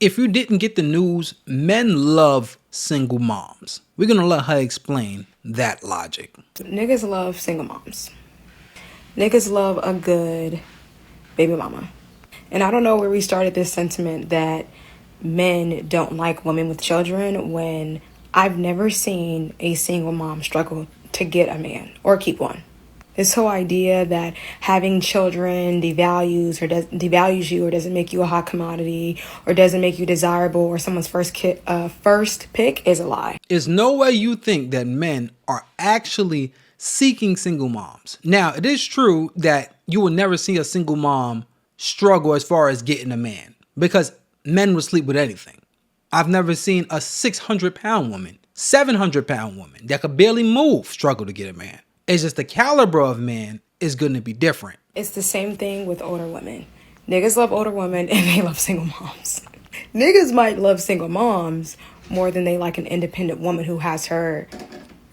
If you didn't get the news, men love single moms. We're going to let her explain that logic. Niggas love single moms. Niggas love a good baby mama. And I don't know where we started this sentiment that men don't like women with children when I've never seen a single mom struggle to get a man or keep one. This whole idea that having children devalues you or doesn't make you a hot commodity or doesn't make you desirable or someone's first pick is a lie. There's no way you think that men are actually seeking single moms. Now, it is true that you will never see a single mom struggle as far as getting a man because men will sleep with anything. I've never seen a 600-pound woman, 700-pound woman that could barely move struggle to get a man. It's just the caliber of man is going to be different. It's the same thing with older women. Niggas love older women and they love single moms. Niggas might love single moms more than they like an independent woman who has her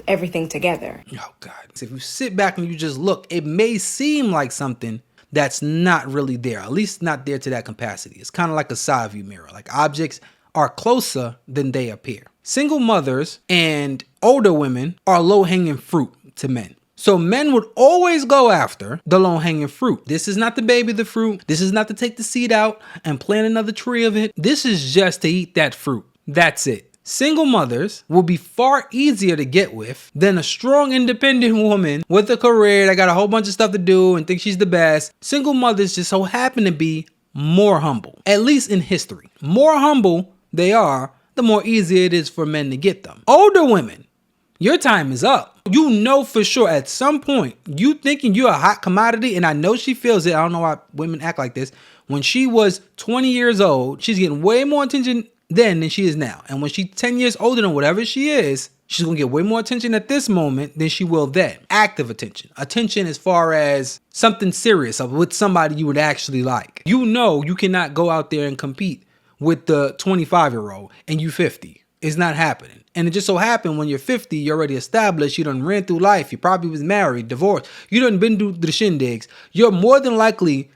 everything together. Oh, God. If you sit back and you just look, it may seem like something that's not really there, at least not there to that capacity. It's kind of like a side view mirror. Like objects are closer than they appear. Single mothers and older women are low-hanging fruit to men. So men would always go after the low-hanging fruit. This is not to baby the fruit. This is not to take the seed out and plant another tree of it. This is just to eat that fruit. That's it. Single mothers will be far easier to get with than a strong, independent woman with a career that got a whole bunch of stuff to do and thinks she's the best. Single mothers just so happen to be more humble, at least in history. More humble they are, the more easier it is for men to get them. Older women, your time is up. You know for sure at some point, you thinking you're a hot commodity, and I know she feels it. I don't know why women act like this. When she was 20 years old, she's getting way more attention then than she is now. And when she's 10 years older than whatever she is, she's going to get way more attention at this moment than she will then. Active attention. Attention as far as something serious with somebody you would actually like. You know you cannot go out there and compete with the 25-year-old and you 50. It's not happening. And it just so happened when you're 50, you're already established, you done ran through life, you probably was married, divorced, you done been through the shindigs. You're more than likely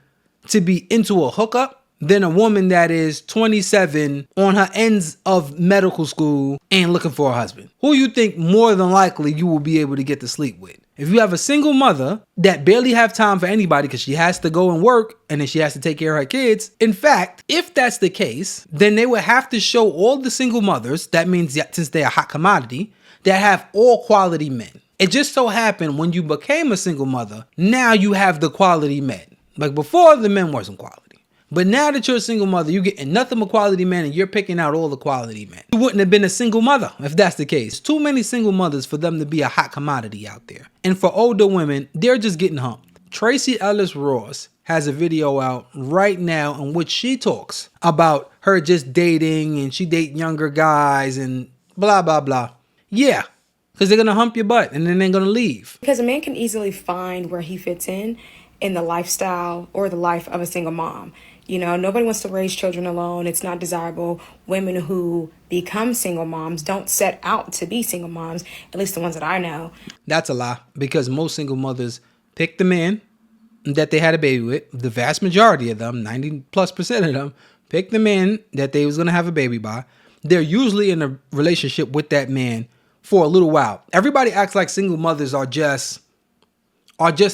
to be into a hookup than a woman that is 27 on her ends of medical school and looking for a husband. Who you think more than likely you will be able to get to sleep with? If you have a single mother that barely have time for anybody because she has to go and work and then she has to take care of her kids. In fact, if that's the case, then they would have to show all the single mothers, that means since they're a hot commodity, that have all quality men. It just so happened when you became a single mother, now you have the quality men. Like before, the men wasn't quality. But now that you're a single mother, you're getting nothing but quality men and you're picking out all the quality men. You wouldn't have been a single mother if that's the case. Too many single mothers for them to be a hot commodity out there. And for older women, they're just getting humped. Tracee Ellis Ross has a video out right now in which she talks about her just dating and she date younger guys and blah, blah, blah. Yeah, because they're going to hump your butt and then they're going to leave. Because a man can easily find where he fits in the lifestyle or the life of a single mom. You know, nobody wants to raise children alone. It's not desirable. Women who become single moms don't set out to be single moms, at least the ones that I know. That's a lie, because most single mothers pick the man that they had a baby with. The vast majority of them, 90+% of them, pick the man that they was going to have a baby by. They're usually in a relationship with that man for a little while. Everybody acts like single mothers are just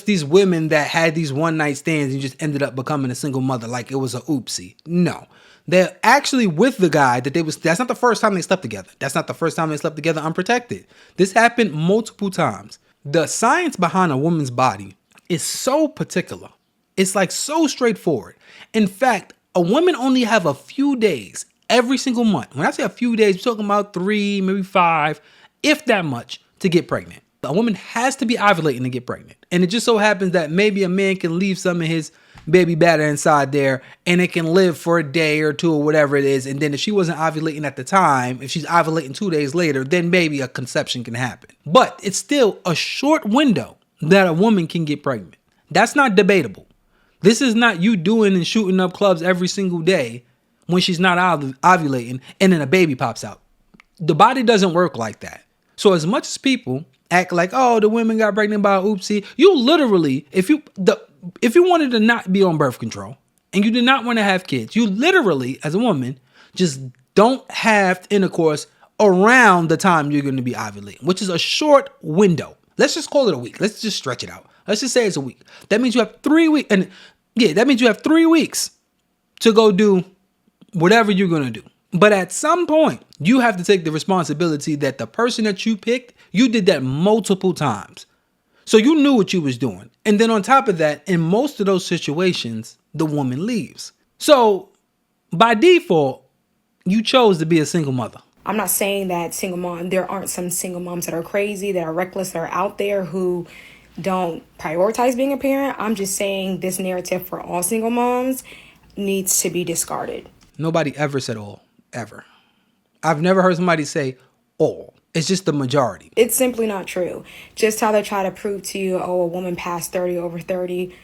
these women that had these one-night stands and just ended up becoming a single mother like it was a oopsie. No. They're actually with the guy that's not the first time they slept together. That's not the first time they slept together unprotected. This happened multiple times. The science behind a woman's body is so particular. It's like so straightforward. In fact, a woman only have a few days every single month. When I say a few days, we're talking about 3, maybe 5, if that much, to get pregnant. A woman has to be ovulating to get pregnant. And it just so happens that maybe a man can leave some of his baby batter inside there and it can live for a day or two or whatever it is. And then if she wasn't ovulating at the time, if she's ovulating 2 days later, then maybe a conception can happen. But it's still a short window that a woman can get pregnant. That's not debatable. This is not you doing and shooting up clubs every single day when she's not ovulating and then a baby pops out. The body doesn't work like that. So as much as people act like, oh, the women got pregnant by a oopsie, you literally, if you wanted to not be on birth control and you did not want to have kids, you literally, as a woman, Just don't have intercourse around the time you're going to be ovulating, which is a short window. Let's just call it a week. Let's just stretch it out. Let's just say it's a week. That means you have 3 weeks. And yeah, that means you have 3 weeks to go do whatever you're going to do. But at some point, you have to take the responsibility that the person that you picked, you did that multiple times. So you knew what you was doing. And then on top of that, in most of those situations, the woman leaves. So by default, you chose to be a single mother. I'm not saying that there aren't some single moms that are crazy, that are reckless, that are out there who don't prioritize being a parent. I'm just saying this narrative for all single moms needs to be discarded. Nobody ever said all, ever. I've never heard somebody say all. It's just the majority. It's simply not true. Just how they try to prove to you, oh, a woman past 30, over 30.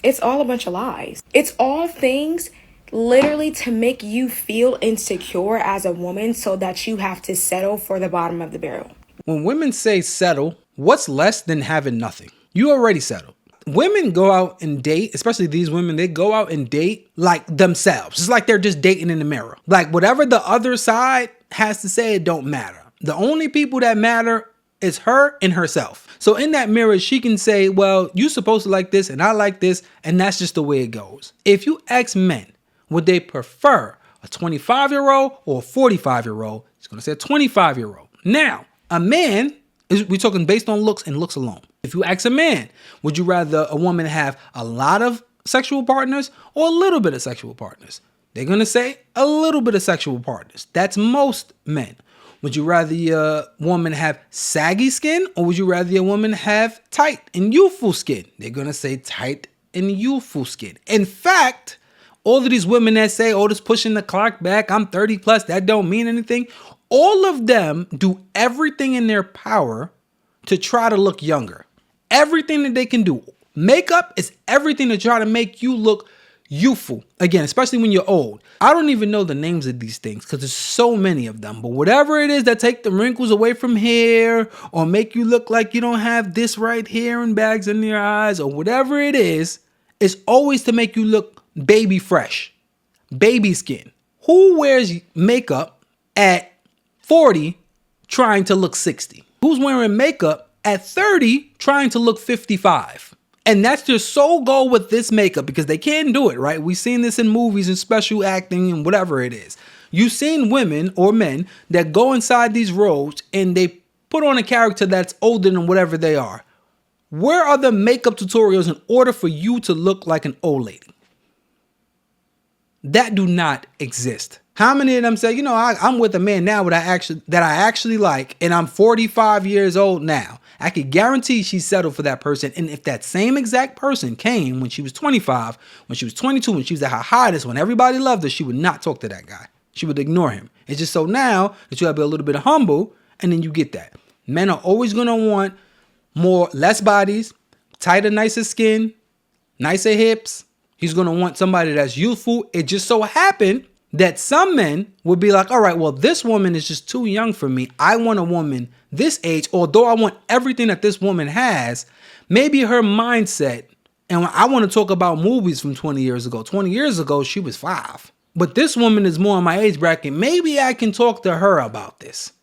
It's all a bunch of lies. It's all things literally to make you feel insecure as a woman so that you have to settle for the bottom of the barrel. When women say settle, what's less than having nothing? You already settled. Women go out and date, especially these women, they go out and date like themselves. It's like they're just dating in the mirror. Like whatever the other side has to say, it don't matter. The only people that matter is her and herself. So in that mirror, she can say, well, you're supposed to like this and I like this, and that's just the way it goes. If you ask men, would they prefer a 25-year-old or a 45-year-old? He's going to say a 25-year-old. Now, a man, we're talking based on looks and looks alone. If you ask a man, would you rather a woman have a lot of sexual partners or a little bit of sexual partners? They're going to say a little bit of sexual partners. That's most men. Would you rather a woman have saggy skin or would you rather a woman have tight and youthful skin? They're going to say tight and youthful skin. In fact, all of these women that say, oh, this pushing the clock back, I'm 30 plus, that don't mean anything. All of them do everything in their power to try to look younger. Everything that they can do. Makeup is everything to try to make you look youthful. Again, especially when you're old. I don't even know the names of these things because there's so many of them. But whatever it is that take the wrinkles away from hair or make you look like you don't have this right here and bags in your eyes or whatever it is always to make you look baby fresh, baby skin. Who wears makeup at 40 trying to look 60? Who's wearing makeup at 30 trying to look 55? And that's their sole goal with this makeup because they can't do it, right? We've seen this in movies and special acting and whatever it is. You've seen women or men that go inside these roles and they put on a character that's older than whatever they are. Where are the makeup tutorials in order for you to look like an old lady? That do not exist. How many of them say, I'm with a man now that I actually like, and I'm 45 years old now. I could guarantee she settled for that person. And if that same exact person came when she was 25, when she was 22, when she was at her hottest, when everybody loved her, she would not talk to that guy. She would ignore him. It's just so now that you have to be a little bit humble, and then you get that. Men are always going to want less bodies, tighter, nicer skin, nicer hips. He's going to want somebody that's youthful. It just so happened that some men would be like, all right, well, this woman is just too young for me. I want a woman this age, although I want everything that this woman has. Maybe her mindset, and when I want to talk about movies from 20 years ago. 20 years ago, she was 5. But this woman is more in my age bracket. Maybe I can talk to her about this.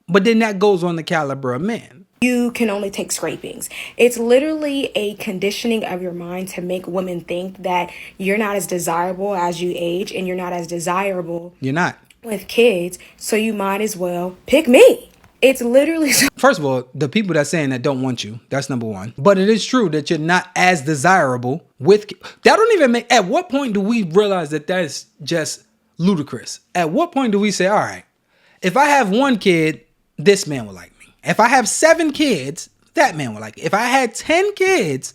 But then that goes on the caliber of man. You can only take scrapings. It's literally a conditioning of your mind to make women think that you're not as desirable as you age and you're not as desirable. You're not. With kids, so you might as well pick me. It's literally... First of all, the people that's saying that don't want you, that's number one. But it is true that you're not as desirable with... That don't even make... At what point do we realize that that's just ludicrous? At what point do we say, all right, if I have 1 kid, this man will like me. If I have 7 kids, that man will like me. If I had 10 kids,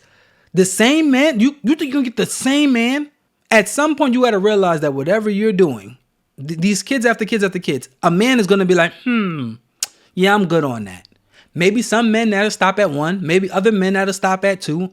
the same man, you think you're going to get the same man? At some point, you got to realize that whatever you're doing, these kids after kids after kids, a man is going to be like, yeah, I'm good on that. Maybe some men that'll stop at 1. Maybe other men that'll stop at 2.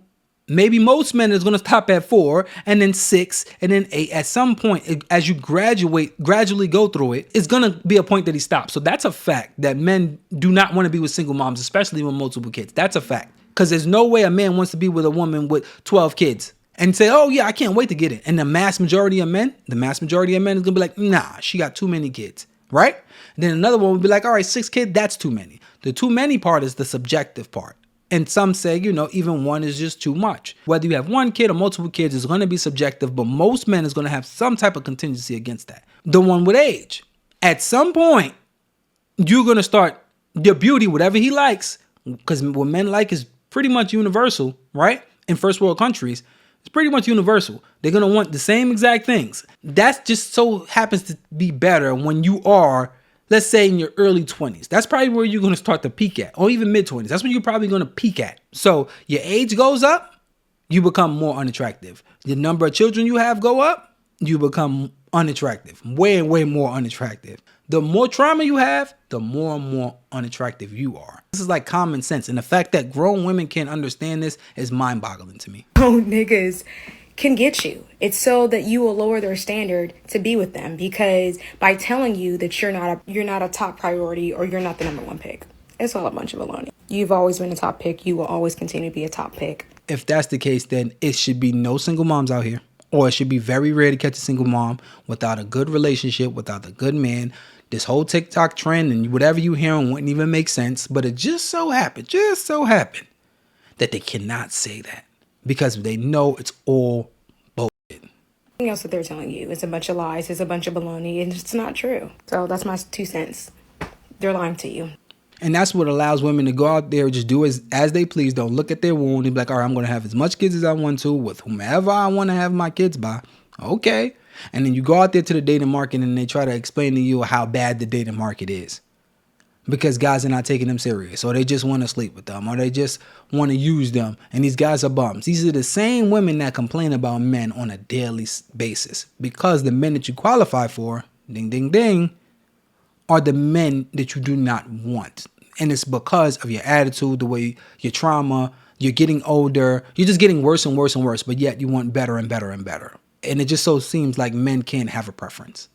Maybe most men is going to stop at 4 and then 6 and then 8. At some point, as you gradually go through it, it's going to be a point that he stops. So that's a fact that men do not want to be with single moms, especially with multiple kids. That's a fact. Because there's no way a man wants to be with a woman with 12 kids and say, oh yeah, I can't wait to get it. And the mass majority of men is gonna be like, nah, she got too many kids, right? And then another one would be like, all right, 6 kids, that's too many. The too many part is the subjective part. And some say, even one is just too much. Whether you have 1 kid or multiple kids is going to be subjective, but most men is going to have some type of contingency against that. The one with age. At some point, you're going to start your beauty, whatever he likes, because what men like is pretty much universal, right? In first world countries, it's pretty much universal. They're going to want the same exact things. That just so happens to be better when you are, let's say, in your early 20s. That's probably where you're going to start to peak at, or even mid 20s. That's when you're probably going to peak at. So your age goes up, you become more unattractive. The number of children you have go up, you become unattractive, way, way more unattractive. The more trauma you have, the more and more unattractive you are. This is like common sense. And the fact that grown women can't understand this is mind-boggling to me. Oh, niggas can get you. It's so that you will lower their standard to be with them, because by telling you that you're not a top priority or you're not the number 1 pick, it's all a bunch of baloney. You've always been a top pick. You will always continue to be a top pick. If that's the case, then it should be no single moms out here, or it should be very rare to catch a single mom without a good relationship, without a good man. This whole TikTok trend and whatever you hear wouldn't even make sense, but it just so happened that they cannot say that because they know it's all bullshit. Everything else that they're telling you is a bunch of lies, it's a bunch of baloney, and it's not true. So that's my 2 cents. They're lying to you. And that's what allows women to go out there and just do as they please. Don't look at their wound and be like, all right, I'm going to have as much kids as I want to with whomever I want to have my kids by. Okay. And then you go out there to the dating market and they try to explain to you how bad the dating market is because guys are not taking them serious, or they just want to sleep with them, or they just want to use them. And these guys are bums. These are the same women that complain about men on a daily basis, because the men that you qualify for, ding, ding, ding, are the men that you do not want. And it's because of your attitude, the way your trauma, you're getting older, you're just getting worse and worse and worse, but yet you want better and better and better. And it just so seems like men can't have a preference.